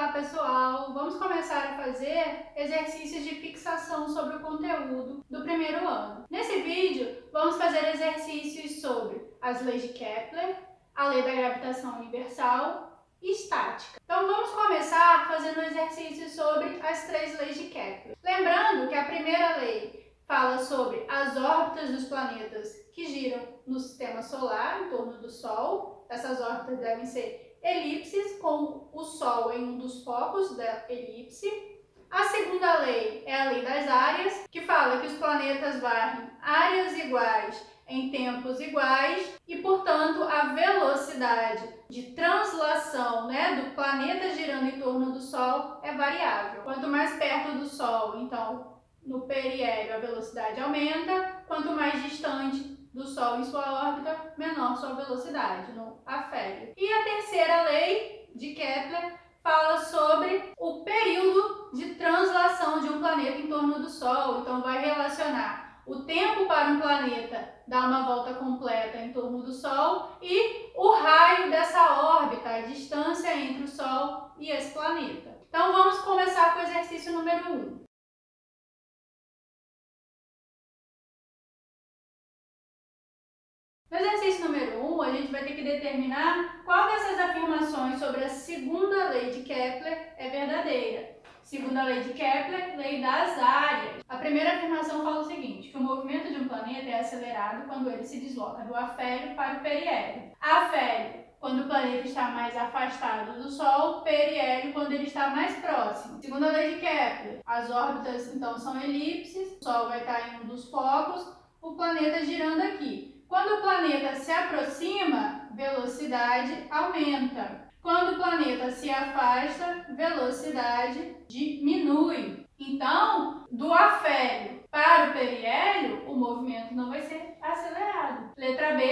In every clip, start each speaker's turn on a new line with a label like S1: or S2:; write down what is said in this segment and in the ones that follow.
S1: Olá pessoal, vamos começar a fazer exercícios de fixação sobre o conteúdo do primeiro ano. Nesse vídeo vamos fazer exercícios sobre as leis de Kepler, a lei da gravitação universal e estática. Então vamos começar fazendo exercícios sobre as três leis de Kepler. Lembrando que a primeira lei fala sobre as órbitas dos planetas que giram no sistema solar em torno do Sol. Essas órbitas devem ser elipses, com o Sol em um dos focos da elipse. A segunda lei é a lei das áreas, que fala que os planetas varrem áreas iguais em tempos iguais e, portanto, a velocidade de translação, do planeta girando em torno do Sol é variável. Quanto mais perto do Sol, então, no periélio a velocidade aumenta, quanto mais distante do Sol em sua órbita, menor sua velocidade, no afélio. E a terceira lei de Kepler fala sobre o período de translação de um planeta em torno do Sol. Então vai relacionar o tempo para um planeta dar uma volta completa em torno do Sol e o raio dessa órbita, a distância entre o Sol e esse planeta. Então vamos começar com o exercício número 1. No exercício número 1, a gente vai ter que determinar qual dessas afirmações sobre a segunda lei de Kepler é verdadeira. Segunda lei de Kepler, lei das áreas. A primeira afirmação fala o seguinte, que o movimento de um planeta é acelerado quando ele se desloca do afélio para o periélio. Afélio, quando o planeta está mais afastado do Sol, periélio, quando ele está mais próximo. Segunda lei de Kepler, as órbitas então são elipses, o Sol vai estar em um dos focos, o planeta girando aqui. Quando o planeta se aproxima, velocidade aumenta. Quando o planeta se afasta, velocidade diminui. Então, do afélio para o periélio, o movimento não vai ser acelerado. Letra B,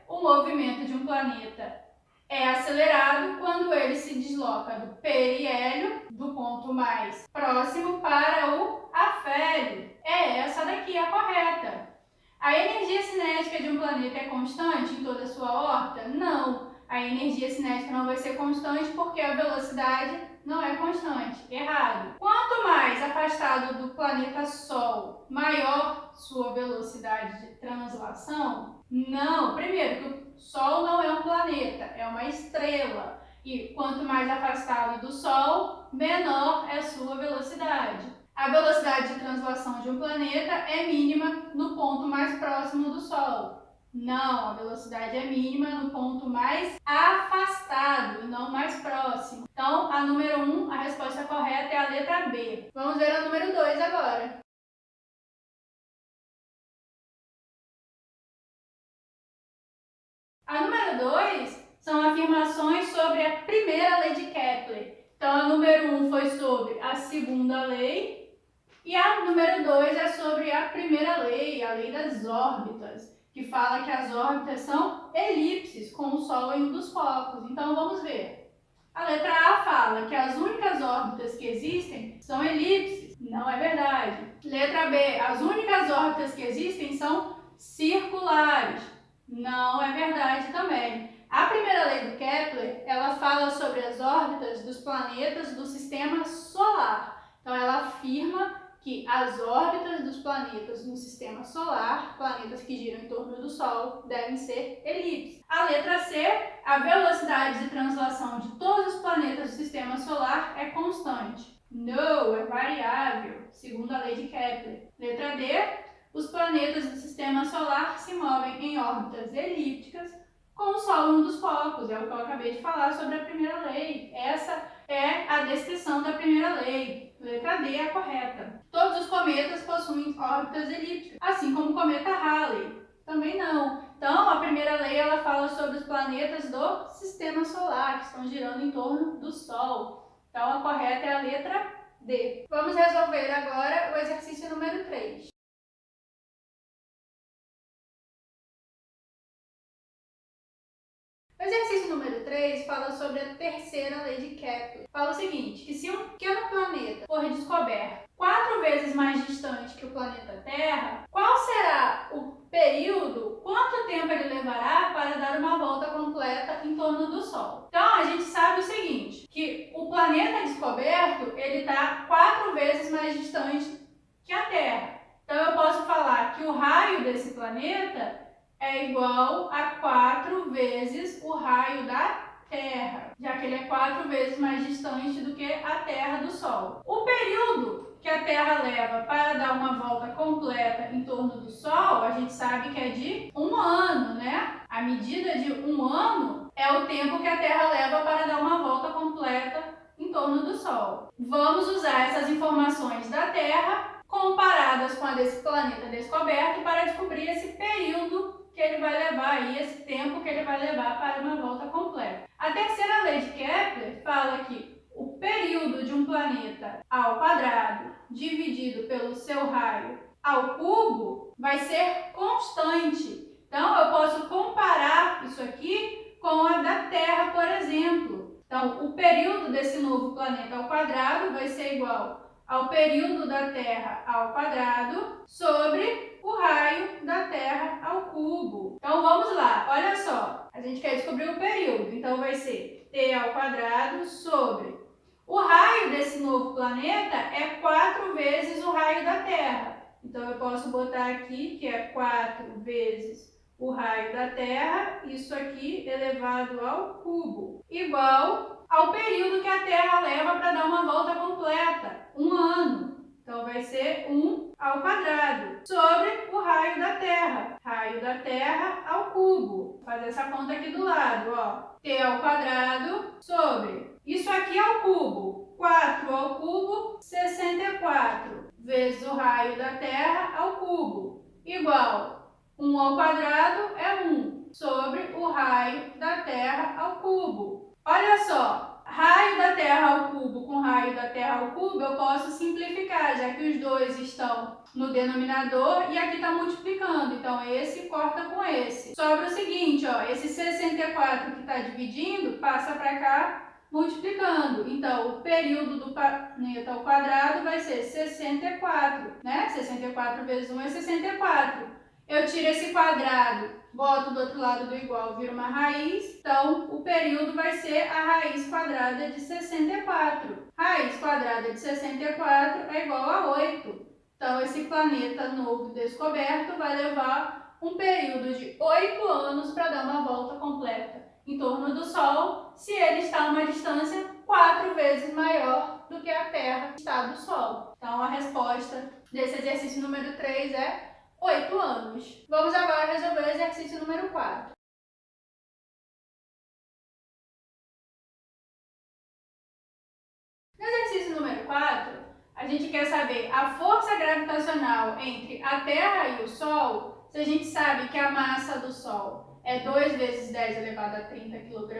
S1: o movimento de um planeta é acelerado quando ele se desloca do periélio, do ponto mais próximo, para o afélio. É essa daqui a correta. A energia cinética de um planeta é constante em toda a sua órbita? Não. A energia cinética não vai ser constante porque a velocidade não é constante. Errado. Quanto mais afastado do planeta Sol, maior sua velocidade de translação? Não. Primeiro, que o Sol não é um planeta, é uma estrela. E quanto mais afastado do Sol, menor é sua velocidade. A velocidade de translação de um planeta é mínima no ponto mais próximo do Sol. Não, a velocidade é mínima no ponto mais afastado e não mais próximo. Então, a número 1, a resposta correta é a letra B. Vamos ver a número 2 agora. A número 2 são afirmações sobre a primeira lei de Kepler. Então, a número 1 foi sobre a segunda lei. E a número 2 é sobre a primeira lei, a lei das órbitas, que fala que as órbitas são elipses, com o Sol em um dos focos. Então, vamos ver. A letra A fala que as únicas órbitas que existem são elipses. Não é verdade. Letra B, as únicas órbitas que existem são circulares. Não é verdade também. A primeira lei do Kepler, ela fala sobre as órbitas dos planetas do sistema solar. Então, ela afirma que as órbitas dos planetas no sistema solar, planetas que giram em torno do Sol, devem ser elipses. A letra C, a velocidade de translação de todos os planetas do sistema solar é constante. Não, é variável, segundo a lei de Kepler. Letra D, os planetas do sistema solar se movem em órbitas elípticas com o Sol em um dos focos. É o que eu acabei de falar sobre a primeira lei. Essa é a descrição da primeira lei. Letra D é a correta. Todos os cometas possuem órbitas elípticas, assim como o cometa Halley. Também não. Então, a primeira lei ela fala sobre os planetas do sistema solar, que estão girando em torno do Sol. Então, a correta é a letra D. Vamos resolver agora o exercício número 3. O exercício número 3 fala sobre a terceira lei de Kepler. Fala o seguinte, que se um pequeno planeta for descoberto 4 vezes mais distante que o planeta Terra, qual será o período, quanto tempo ele levará para dar uma volta completa em torno do Sol? Então, a gente sabe o seguinte, que o planeta descoberto descoberto, ele está 4 vezes mais distante que a Terra. Então, eu posso falar que o raio desse planeta é igual a 4 vezes o raio da Terra, já que ele é 4 vezes mais distante do que a Terra do Sol. O período que a Terra leva para dar uma volta completa em torno do Sol, a gente sabe que é de 1 ano, né? A medida de 1 ano é o tempo que a Terra leva para dar uma volta completa em torno do Sol. Vamos usar essas informações da Terra comparadas com a desse planeta descoberto para descobrir esse período que ele vai levar aí, esse tempo que ele vai levar para uma volta completa. A terceira lei de Kepler fala que o período de um planeta ao quadrado dividido pelo seu raio ao cubo vai ser constante. Então, eu posso comparar isso aqui com a da Terra, por exemplo. Então, o período desse novo planeta ao quadrado vai ser igual ao período da Terra ao quadrado sobre o raio da Terra ao cubo. Então, vamos lá. Olha só. A gente quer descobrir o período. Então, vai ser T ao quadrado sobre... O raio desse novo planeta é 4 vezes o raio da Terra. Então, eu posso botar aqui que é 4 vezes o raio da Terra, isso aqui elevado ao cubo, igual ao período que a Terra leva para dar uma volta completa, 1 ano. Então, vai ser 1 ao quadrado sobre o raio da Terra ao cubo. Vou fazer essa conta aqui do lado, ó. T ao quadrado sobre... Isso aqui é o cubo. 4 ao cubo, 64, vezes o raio da Terra ao cubo, igual 1 ao quadrado é 1, sobre o raio da Terra ao cubo. Olha só, raio da Terra ao cubo com raio da Terra ao cubo, eu posso simplificar, já que os dois estão no denominador e aqui está multiplicando. Então, esse corta com esse. Sobra o seguinte, ó, esse 64 que está dividindo, passa para cá, multiplicando. Então, o período do planeta ao quadrado vai ser 64, né? 64 vezes 1 é 64. Eu tiro esse quadrado, boto do outro lado do igual, vira uma raiz. Então, o período vai ser a raiz quadrada de 64. Raiz quadrada de 64 é igual a 8. Então, esse planeta novo descoberto vai levar um período de 8 anos para dar uma volta completa em torno do Sol, se ele está a uma distância 4 vezes maior do que a Terra está do Sol. Então, a resposta desse exercício número 3 é 8 anos. Vamos agora resolver o exercício número 4. No exercício número 4, a gente quer saber a força gravitacional entre a Terra e o Sol, se a gente sabe que a massa do Sol é 2 vezes 10 elevado a 30 kg,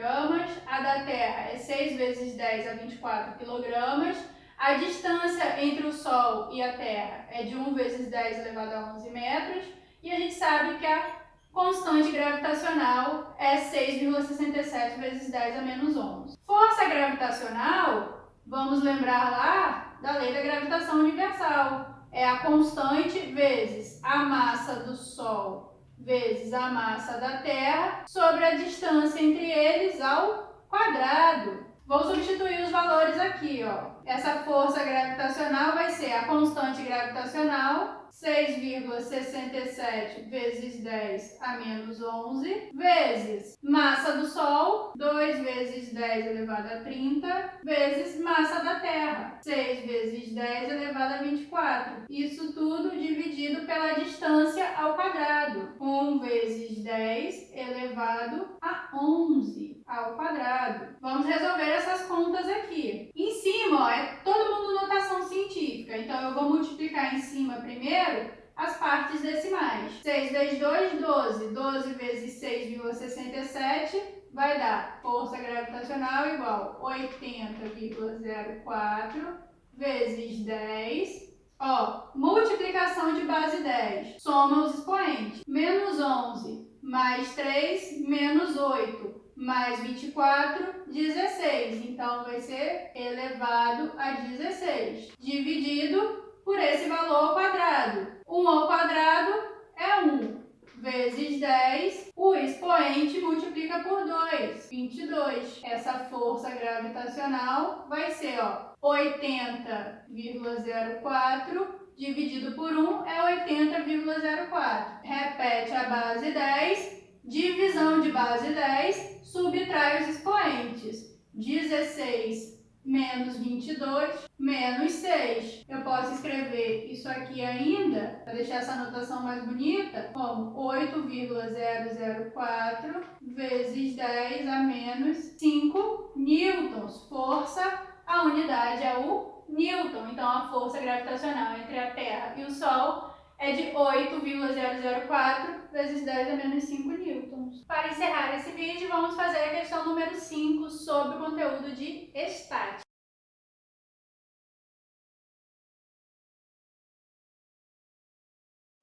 S1: a da Terra é 6 vezes 10 a 24 kg, a distância entre o Sol e a Terra é de 1 vezes 10 elevado a 11 metros, e a gente sabe que a constante gravitacional é 6,67 vezes 10 a menos 11. Força gravitacional, vamos lembrar lá da lei da gravitação universal, é a constante vezes a massa do Sol vezes a massa da Terra sobre a distância entre eles ao quadrado. Vou substituir os valores aqui, ó. Essa força gravitacional vai ser a constante gravitacional, 6,67 vezes 10 a menos 11, vezes massa do Sol, 2 vezes 10 elevado a 30, vezes massa da Terra, 6 vezes 10 elevado a 24. Isso tudo dividido pela distância ao quadrado. 1 vezes 10 elevado a 11 ao quadrado. Vamos resolver essas contas aqui. Em cima, ó, é todo mundo notação científica. Então, eu vou multiplicar em cima primeiro as partes decimais. 6 vezes 2, 12. 12 vezes 6,67 vai dar força gravitacional igual 80,04 vezes 10. Ó, multiplicação de base 10. Soma os expoentes. Menos 11 mais 3 menos 8 mais 24, 16. Então, vai ser elevado a 16. Dividido por esse valor ao quadrado. 1 ao quadrado é 1. Vezes 10, o expoente multiplica por 2, 22. Essa força gravitacional vai ser, ó, 80,04 dividido por 1 é 80,04. Repete a base 10, divisão de base 10, subtrai os expoentes. 16 menos 22 menos 6. Eu posso escrever isso aqui ainda, para deixar essa anotação mais bonita, como 8,004 vezes 10 a menos 5 newtons. Força, a unidade é o Newton. Então, a força gravitacional entre a Terra e o Sol é de 8,004 vezes 10 a menos 5 newtons. Para encerrar esse vídeo, vamos fazer a questão número 5 sobre o conteúdo de estática.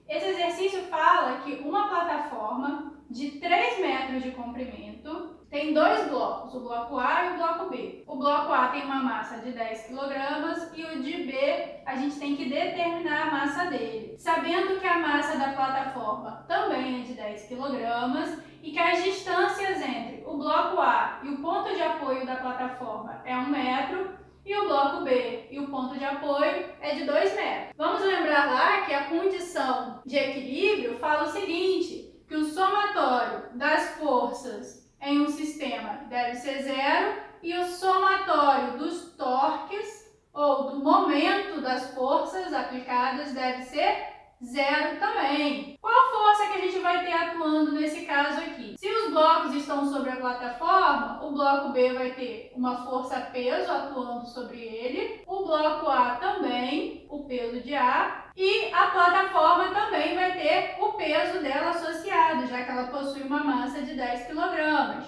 S1: Esse exercício fala que uma plataforma de 3 metros de comprimento tem dois blocos, o bloco A e o bloco B. O bloco A tem uma massa de 10 kg e o de B a gente tem que determinar a massa dele. Sabendo que a massa da plataforma também é de 10 kg e que as distâncias entre o bloco A e o ponto de apoio da plataforma é 1 metro, e o bloco B e o ponto de apoio é de 2 metros. Vamos lembrar lá que a condição de equilíbrio fala o seguinte, que o somatório das forças em um sistema deve ser 0 e o somatório dos torques ou do momento das forças aplicadas deve ser 0 também. Qual força que a gente vai ter atuando nesse caso aqui? Se os blocos estão sobre a plataforma, o bloco B vai ter uma força-peso atuando sobre ele, o bloco A também, o peso de A, e a plataforma também vai ter o peso dela associado, já que ela possui uma massa de 10 kg.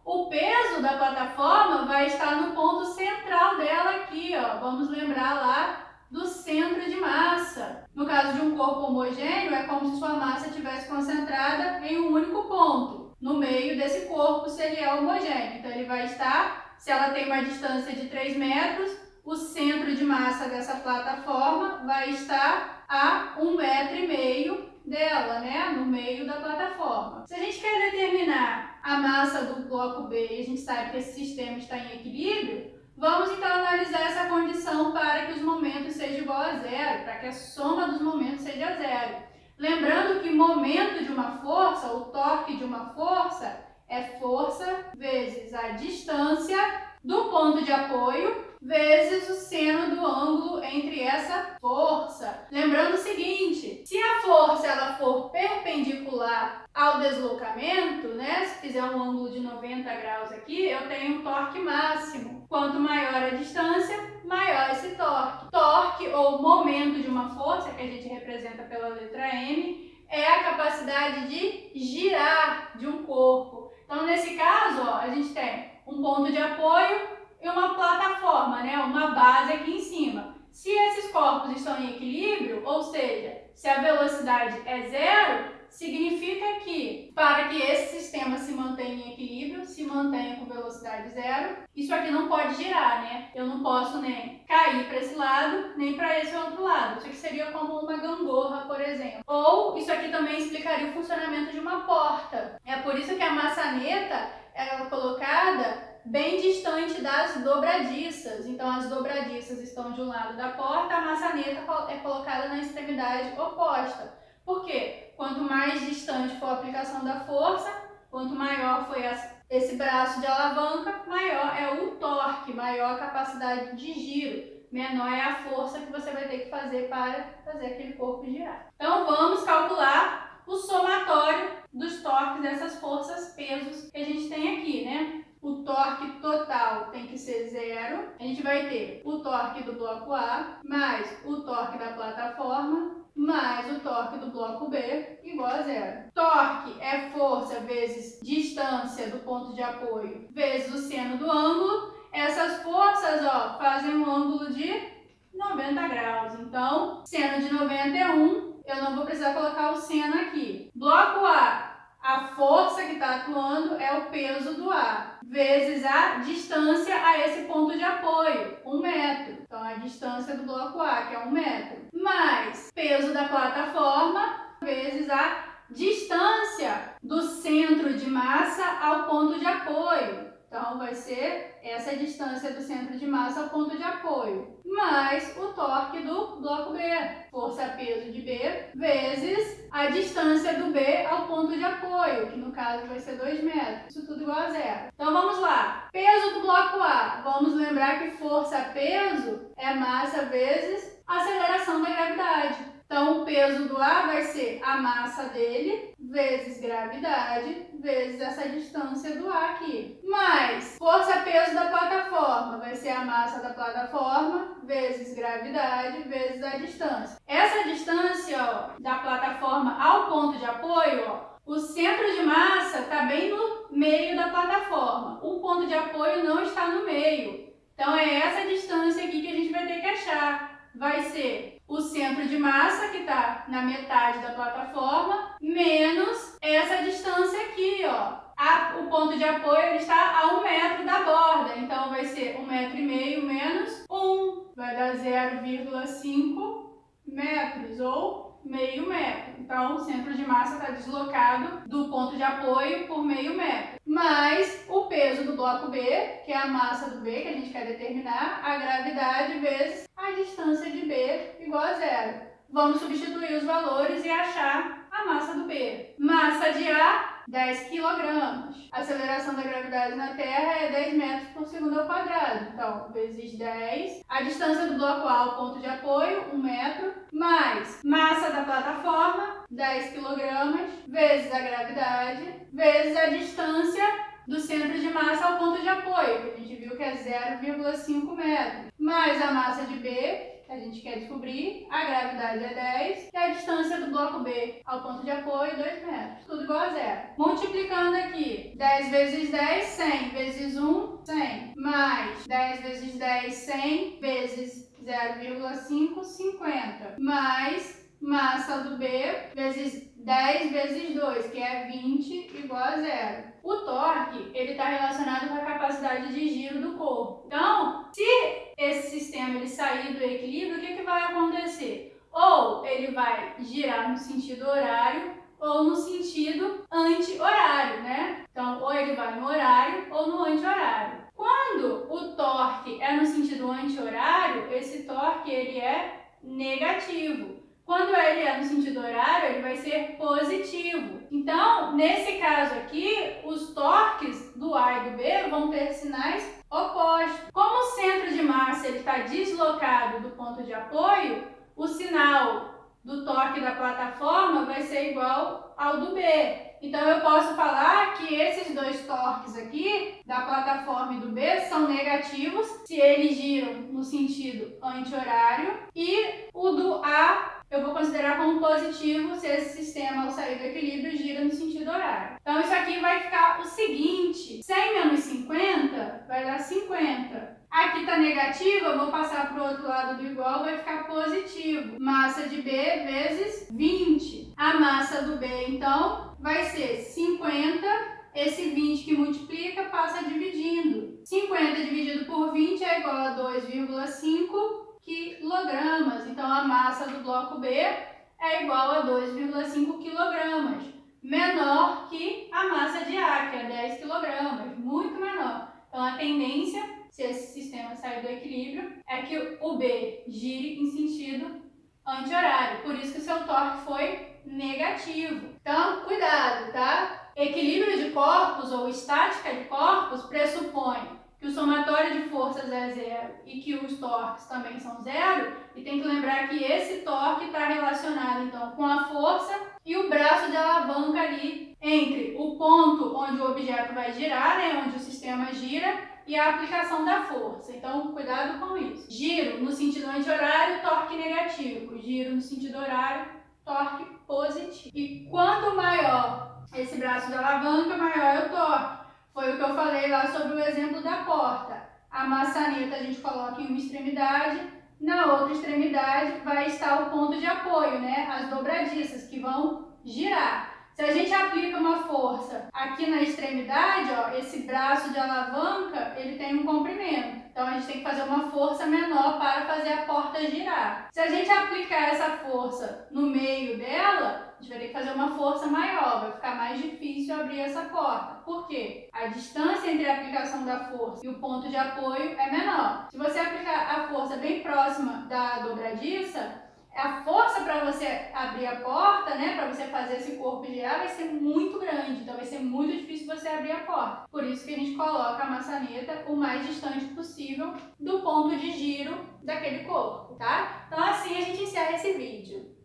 S1: O peso da plataforma vai estar no ponto central dela aqui, ó. Vamos lembrar lá do centro de massa. No caso de um corpo homogêneo, é como se sua massa estivesse concentrada em um único ponto, no meio desse corpo, se ele é homogêneo. Então, ele vai estar, se ela tem uma distância de 3 metros, o centro de massa dessa plataforma vai estar a 1,5 metro dela, né? No meio da plataforma. Se a gente quer determinar a massa do bloco B e a gente sabe que esse sistema está em equilíbrio, vamos então analisar essa condição para que os momentos sejam igual a 0, para que a soma dos momentos seja 0. Lembrando que momento de uma força, o torque de uma força, é força vezes a distância do ponto de apoio vezes o seno do ângulo entre essa força. Lembrando o seguinte, se a força ela for perpendicular ao deslocamento, né, se fizer um ângulo de 90 graus aqui, eu tenho um torque máximo. Quanto maior a distância, maior esse torque. Torque ou momento de uma força, que a gente representa pela letra M, é a capacidade de girar de um corpo. Então, nesse caso, ó, a gente tem um ponto de apoio e uma plataforma, né? Uma base aqui em cima. Se esses corpos estão em equilíbrio, ou seja, se a velocidade é 0, significa que para que esse sistema se mantenha em equilíbrio, se mantenha com velocidade 0, isso aqui não pode girar, né? Eu não posso nem cair para esse lado, nem para esse outro lado. Isso aqui seria como uma gangorra, por exemplo. Ou isso aqui também explicaria o funcionamento de uma porta. É por isso que a maçaneta ela é colocada bem distante das dobradiças. Então, as dobradiças estão de um lado da porta, a maçaneta é colocada na extremidade oposta. Por quê? Quanto mais distante for a aplicação da força, quanto maior foi esse braço de alavanca, maior é o torque, maior a capacidade de giro, menor é a força que você vai ter que fazer para fazer aquele corpo girar. Então, vamos calcular o somatório dos torques dessas forças, pesos que a gente tem aqui, né? O torque total tem que ser 0. A gente vai ter o torque do bloco A mais o torque da plataforma mais o torque do bloco B igual a 0. Torque é força vezes distância do ponto de apoio vezes o seno do ângulo. Essas forças, ó, fazem um ângulo de 90 graus. Então, seno de 91, eu não vou precisar colocar o seno aqui. Bloco A força que está atuando é o peso do A, vezes a distância a esse ponto de apoio, 1 metro. Então, a distância do bloco A, que é 1 metro, mais peso da plataforma, vezes a distância do centro de massa ao ponto de apoio. Então, vai ser essa distância do centro de massa ao ponto de apoio, mais o torque do bloco B, força-peso de B, vezes a distância do B ao ponto de apoio, que no caso vai ser 2 metros. Isso tudo igual a zero. Então, vamos lá. Peso do bloco A. Vamos lembrar que força-peso é massa vezes aceleração da gravidade. Então, o peso do A vai ser a massa dele, vezes gravidade, vezes essa distância do A aqui. Mais força-peso da plataforma, vai ser a massa da plataforma, vezes gravidade, vezes a distância. Essa distância, ó, da plataforma ao ponto de apoio, ó, o centro de massa está bem no meio da plataforma. O ponto de apoio não está no meio. Então, é essa distância aqui que a gente vai ter que achar. Vai ser o centro de massa, que está na metade da plataforma, menos essa distância aqui, ó. O ponto de apoio ele está a 1 metro da borda, então vai ser 1,5 metro menos 1, vai dar 0,5 metros, ou meio metro. Então, o centro de massa está deslocado do ponto de apoio por meio metro. Mais o peso do bloco B, que é a massa do B, que a gente quer determinar, a gravidade vezes a distância de B igual a zero. Vamos substituir os valores e achar a massa do B. Massa de A, 10 kg. Aceleração da gravidade na Terra é 10 metros por segundo ao quadrado. Então, vezes 10. A distância do bloco A ao ponto de apoio, 1 metro. Mais massa da plataforma, 10 kg. Vezes a gravidade, vezes a distância do centro de massa ao ponto de apoio, que a gente viu que é 0,5 metros. Mais a massa de B, que a gente quer descobrir, a gravidade é 10, e a distância do bloco B ao ponto de apoio, 2 metros. Tudo igual a zero. Multiplicando aqui, 10 vezes 10, 100, vezes 1, 100. Mais 10 vezes 10, 100, vezes 0,5, 50. Mais massa do B, vezes 10 vezes 2, que é 20, igual a zero. O torque, ele está relacionado com a capacidade de giro do corpo. Então, se esse sistema ele sair do equilíbrio, o que vai acontecer? Ou ele vai girar no sentido horário ou no sentido anti-horário, né? Então, ou ele vai no horário ou no anti-horário. Quando o torque é no sentido anti-horário, esse torque ele é negativo. Quando ele é no sentido horário, ele vai ser positivo. Então, nesse caso aqui, os torques do A e do B vão ter sinais opostos. Como o centro de massa está deslocado do ponto de apoio, o sinal do torque da plataforma vai ser igual ao do B. Então, eu posso falar que esses dois torques aqui, da plataforma e do B, são negativos se eles giram no sentido anti-horário, e o do A eu vou considerar como positivo se esse sistema, ao sair do equilíbrio, gira no sentido horário. Então, isso aqui vai ficar o seguinte: 100 menos 50 vai dar 50. Aqui está negativo, eu vou passar para o outro lado do igual, vai ficar positivo. Massa de B vezes 20. A massa do B, então, vai ser 50. Esse 20 que multiplica passa dividindo. 50 dividido por 20 é igual a 2,5 quilogramas. Então, a massa do bloco B é igual a 2,5 quilogramas. Menor que a massa de A, que é 10 quilogramas. Muito menor. Então, a tendência, se esse sistema sair do equilíbrio, é que o B gire em sentido anti-horário. Por isso que o seu torque foi negativo. Então, cuidado, tá? Equilíbrio de corpos ou estática de corpos pressupõe que o somatório de forças é zero e que os torques também são zero, e tem que lembrar que esse torque está relacionado então com a força e o braço de alavanca ali entre o ponto onde o objeto vai girar, né, onde o sistema gira, e a aplicação da força. Então, cuidado com isso. Giro no sentido anti-horário, torque negativo. Giro no sentido horário, torque positivo. E quanto maior esse braço de alavanca, maior é o torque. Foi o que eu falei lá sobre o exemplo da porta. A maçaneta a gente coloca em uma extremidade, na outra extremidade vai estar o ponto de apoio, né? As dobradiças que vão girar. Se a gente aplica uma força aqui na extremidade, ó, esse braço de alavanca, ele tem um comprimento. Então, a gente tem que fazer uma força menor para fazer a porta girar. Se a gente aplicar essa força no meio dela, a gente vai ter que fazer uma força maior, vai ficar mais difícil abrir essa porta. Por quê? A distância entre a aplicação da força e o ponto de apoio é menor. Se você aplicar a força bem próxima da dobradiça, a força para você abrir a porta, né, para você fazer esse corpo girar, vai ser muito grande, então vai ser muito difícil você abrir a porta. Por isso que a gente coloca a maçaneta o mais distante possível do ponto de giro daquele corpo, tá? Então assim a gente encerra esse vídeo.